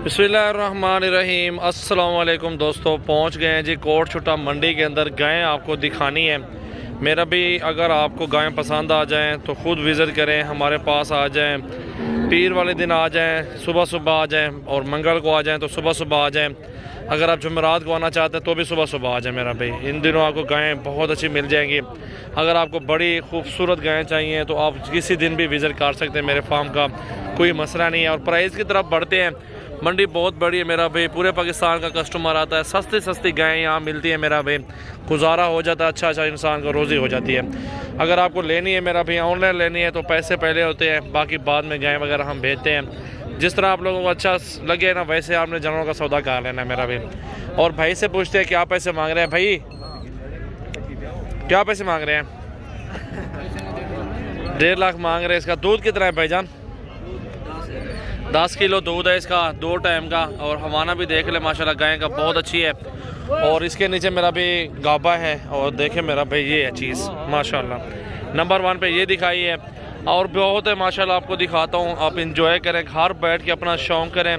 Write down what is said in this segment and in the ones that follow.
बिस्मिल्लाहिर्रहमानिर्रहीम। अस्सलाम वालेकुम दोस्तों, पहुंच गए हैं जी कोट छुट्टा मंडी के अंदर। गायें आपको दिखानी है मेरा भी। अगर आपको गायें पसंद आ जाएं तो ख़ुद विज़िट करें, हमारे पास आ जाएं। पीर वाले दिन आ जाएं, सुबह सुबह आ जाएं, और मंगल को आ जाएं तो सुबह सुबह आ जाएं। अगर आप जुमेरात को आना चाहते हैं तो भी सुबह सुबह आ जाएं मेरा भाई। इन दिनों आपको गायें बहुत अच्छी मिल जाएंगी। अगर आपको बड़ी खूबसूरत गायें चाहिए तो आप किसी दिन भी विज़िट कर सकते हैं मेरे फार्म का, कोई मसला नहीं है। और प्राइस की तरफ बढ़ते हैं, मंडी बहुत बड़ी है मेरा भाई, पूरे पाकिस्तान का कस्टमर आता है। सस्ती सस्ती गायें यहाँ मिलती है मेरा भाई, गुजारा हो जाता है, अच्छा इंसान को रोज़ी हो जाती है। अगर आपको लेनी है मेरा भाई, ऑनलाइन लेनी है तो पैसे पहले होते हैं, बाकी बाद में गायें वगैरह हम भेजते हैं। जिस तरह आप लोगों को अच्छा लगे ना वैसे आपने जानवरों का सौदा कर लेना है मेरा भाई। और भाई से पूछते हैं क्या पैसे मांग रहे हैं भाई, क्या पैसे मांग रहे हैं? 1.5 लाख मांग रहे हैं। इसका दूध कितना है भाईजान? 10 किलो दूध है इसका, 2 टाइम का। और हवाना भी देख ले माशाल्लाह गाय का बहुत अच्छी है। और इसके नीचे मेरा भी गाबा है। और देखे मेरा भाई ये है चीज़ माशाल्लाह नंबर 1 पे ये दिखाई है। और बहुत है माशाल्लाह, आपको दिखाता हूँ। आप इंजॉय करें, घर बैठ के अपना शौक़ करें,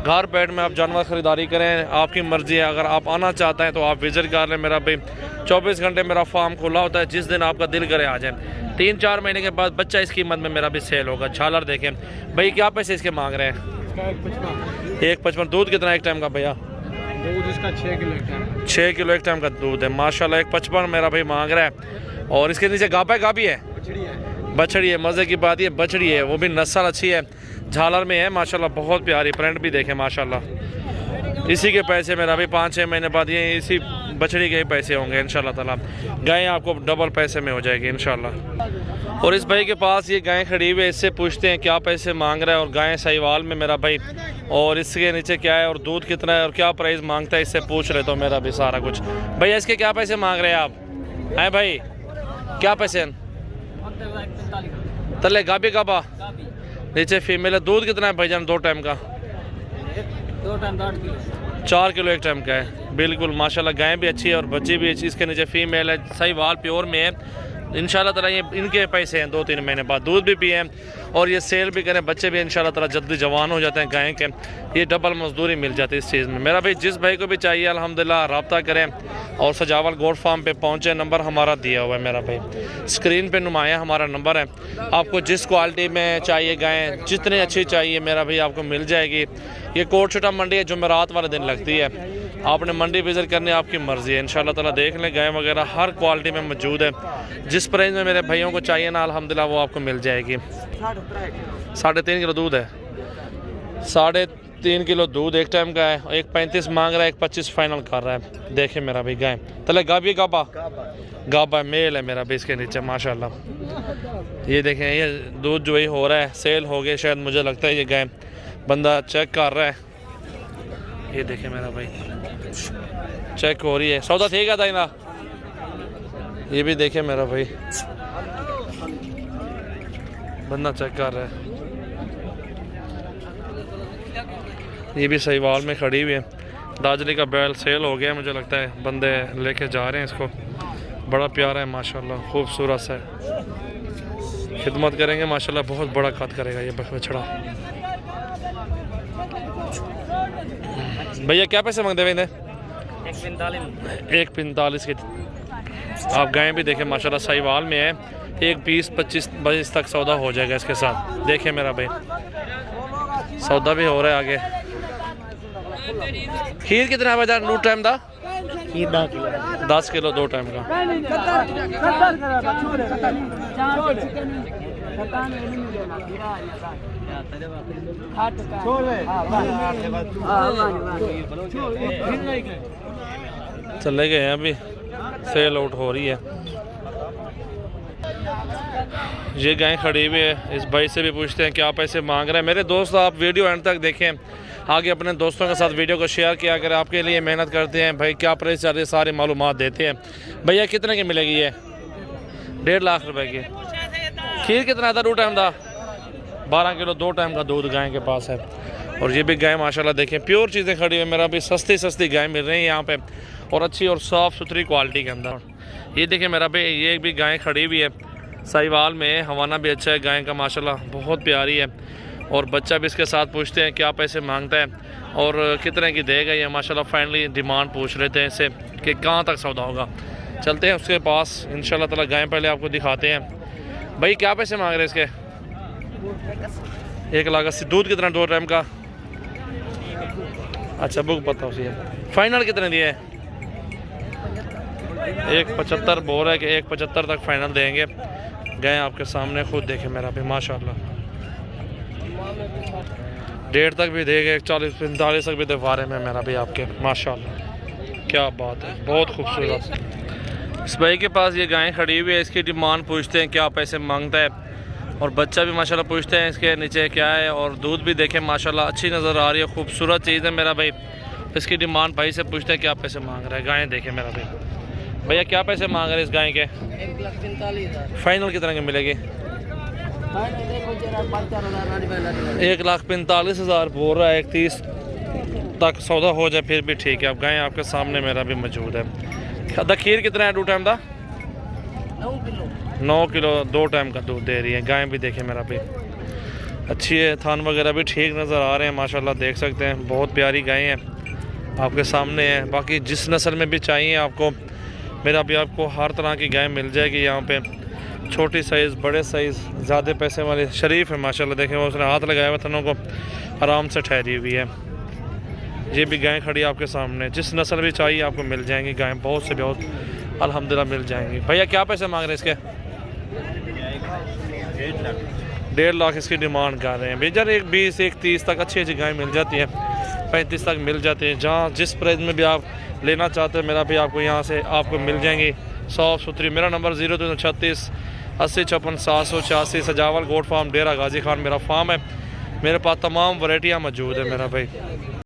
घर बैठ में आप जानवर ख़रीदारी करें, आपकी मर्ज़ी है। अगर आप आना चाहते हैं तो आप विज़िट कर लें मेरा भाई। 24 घंटे मेरा फार्म खुला होता है, जिस दिन आपका दिल करे आ जाए। 3-4 महीने के बाद बच्चा इस कीमत में मेरा भी सेल होगा। झालर देखें भाई, क्या पैसे इसके मांग रहे हैं? 1.55। दूध कितना एक टाइम का भैया? दूध इसका 6 किलो एक टाइम। 6 किलो एक टाइम का दूध है माशाल्लाह। 1.55 मेरा भाई मांग रहा है। और इसके नीचे गाबा है, गाबी है, बछड़ी है। मज़े की बात ये बछड़ी है, वो भी नस्ल अच्छी है, झालर में है माशाल्लाह, बहुत प्यारी। प्रिंट भी देखें माशाल्लाह। इसी के पैसे मेरा भी 5-6 महीने बाद ये इसी बछड़ी के ही पैसे होंगे इंशाल्लाह ताला। गायें आपको डबल पैसे में हो जाएगी इंशाल्लाह। और इस भाई के पास ये गायें खड़ी हुई है, इससे पूछते हैं क्या पैसे मांग रहा है। और गायें साहिवाल में मेरा भाई। और इसके नीचे क्या है और दूध कितना है और क्या प्राइस मांगता है, इससे पूछ रहे तो मेरा भी सारा कुछ। भैया इसके क्या पैसे मांग रहे हैं आप? हैं भाई क्या पैसे? तले गाबी गाबा नीचे फीमेल है। दूध कितना है भाईजान 2 टाइम का? 4 किलो एक टाइम का है। बिल्कुल माशाल्लाह गायें भी अच्छी है और बच्ची भी अच्छी। इसके नीचे फीमेल है, सही वाल प्योर में है इंशाल्लाह ताला। ये इनके पैसे हैं 2-3 महीने बाद दूध भी पिए और ये सेल भी करें, बच्चे भी इंशाल्लाह ताला जल्दी जवान हो जाते हैं गायें के। ये डबल मजदूरी मिल जाती है इस चीज़ में मेरा भाई। जिस भाई को भी चाहिए अल्हम्दुलिल्लाह रब्ता करें। और सजावल गोट फार्म पे पहुँचे, नंबर हमारा दिया हुआ है मेरा भाई, स्क्रीन पे नुमाया हमारा नंबर है। आपको जिस क्वालिटी में चाहिए गायें, जितनी अच्छी चाहिए मेरा भाई आपको मिल जाएगी। ये कोट छुट्टा मंडी है, जुमेरात वाले दिन लगती है। आपने मंडी विज़िट करनी है, आपकी मर्ज़ी है इंशाल्लाह ताला। देख लें गायें वगैरह हर क्वालिटी में मौजूद है। जिस प्राइस में मेरे भाइयों को चाहिए ना अल्हम्दुलिल्लाह वो आपको मिल जाएगी। 3.5 किलो दूध है, 3.5 किलो दूध एक टाइम का है। 1.35 मांग रहा है, 1.25 फाइनल कर रहा है। देखे मेरा भाई गाय तले गाबी गाबा गाबा मेल है मेरा भाई। इसके नीचे माशाल्लाह ये देखें, ये दूध जो ही हो रहा है, सेल हो गए शायद, मुझे लगता है। ये गाय बंदा चेक कर रहा है, ये देखे मेरा भाई चेक हो रही है। सौदा ठीक है ना? ये भी देखे मेरा भाई बंदा चेक कर रहा है। ये भी सहीवाल में खड़ी हुई है। दाजली का बैल सेल हो गया मुझे लगता है, बंदे लेके जा रहे हैं इसको। बड़ा प्यारा है माशाल्लाह, खूबसूरत सा है। खिदमत करेंगे माशाल्लाह, बहुत बड़ा कद करेगा ये बछड़ा। भैया क्या पैसे मांगते हैं? 1.45 की। आप गायें भी देखें माशाल्लाह साहिवाल में है। 1-20-25 तक सौदा हो जाएगा इसके साथ। देखें मेरा भाई सौदा भी हो रहा है आगे। खीर कितना है बाजार? 2 टाइम दा? 10 किलो 2 टाइम का। चले गए हैं अभी, सेल आउट हो रही है। ये गाय खड़ी हुई है। इस भाई से भी पूछते हैं क्या पैसे मांग रहे हैं। मेरे दोस्त आप वीडियो एंड तक देखें, आगे अपने दोस्तों के साथ वीडियो को शेयर किया करें। आपके लिए मेहनत करते हैं भाई, क्या प्राइस चल रही है सारी मालूमात देते हैं। भैया कितने की मिलेगी ये? 1.5 लाख रुपए की। खीर कितना था 2 टाइम का? 12 किलो 2 टाइम का दूध गाय के पास है। और ये भी गाय माशाल्लाह देखें प्योर चीज़ें खड़ी हुई मेरा भी। सस्ती गाय मिल रही है यहाँ पे, और अच्छी और साफ़ सुथरी क्वालिटी के अंदर। ये देखें मेरा भाई, ये भी गाय खड़ी हुई है साहिवाल में। हवाना भी अच्छा है गाय का माशाल्लाह, बहुत प्यारी है। और बच्चा भी इसके साथ पूछते हैं क्या पैसे मांगता है और कितने की देगा ये। माशाल्लाह फाइनली डिमांड पूछ लेते हैं इससे कि कहाँ तक सौदा होगा। चलते हैं उसके पास इंशाल्लाह ताला। गाय पहले आपको दिखाते हैं। भाई क्या पैसे मांग रहे हैं इसके? 1,80,000। दूध कितना 2 टाइम का? अच्छा बुक पता उसी है। फाइनल कितने दिए? 1,75 बोल रहा है कि 1,75 तक फाइनल देंगे। गए आपके सामने, खुद देखें मेरा भी माशाल्लाह। 1.5 तक भी देंगे, 40-45 तक भी दे रहे में मेरा भी आपके माशाल्लाह। क्या बात है, बहुत खूबसूरत। इस भाई के पास ये गायें खड़ी हुई है, इसकी डिमांड पूछते हैं क्या पैसे मांगता है और बच्चा भी माशाल्लाह पूछते हैं इसके नीचे क्या है। और दूध भी देखें माशाल्लाह अच्छी नज़र आ रही है, खूबसूरत चीज़ है मेरा भाई। इसकी डिमांड भाई से पूछते हैं क्या पैसे मांग रहा है। गायें देखें मेरा भाई। भैया क्या पैसे मांग रहे हैं इस गाय के? 1,45,000। फाइनल कितने की मिलेगी? 1,45,000 बोल रहा है। 31 तक सौदा हो जाए फिर भी ठीक है। अब गाय आपके सामने मेरा भी मौजूद है। खीर कितना है 2 टाइम का? 9 किलो 2 टाइम का दूध दे रही है। गाय भी देखें मेरा भी अच्छी है, थान वगैरह भी ठीक नज़र आ रहे हैं माशाल्लाह, देख सकते हैं। बहुत प्यारी गाय है आपके सामने है। बाकी जिस नस्ल में भी चाहिए आपको मेरा भी, आपको हर तरह की गाय मिल जाएगी यहाँ पे। छोटी साइज़, बड़े साइज़, ज़्यादा पैसे वाले। शरीफ है माशाल्लाह, देखें वो उसने हाथ लगाया हुआ थनों को, आराम से ठहरी हुई है। ये भी गाय खड़ी आपके सामने। जिस नस्ल भी चाहिए आपको मिल जाएंगी गाय, बहुत से बहुत अल्हम्दुलिल्लाह मिल जाएंगी। भैया क्या पैसे मांग रहे हैं इसके? 1.5 लाख इसकी डिमांड कर रहे हैं। भैया 1,20, 1,30 तक अच्छी अच्छी गाय मिल जाती है, 35 तक मिल जाती है। जहाँ जिस प्राइस में भी आप लेना चाहते हैं मेरा भी आपको यहाँ से आपको मिल जाएंगी साफ़ सुथरी। मेरा नंबर 0336 80 56 786। सजावल गोट फार्म, डेरा गाजी खान मेरा फार्म है। मेरे पास तमाम वैरायटियाँ मौजूद है मेरा भाई।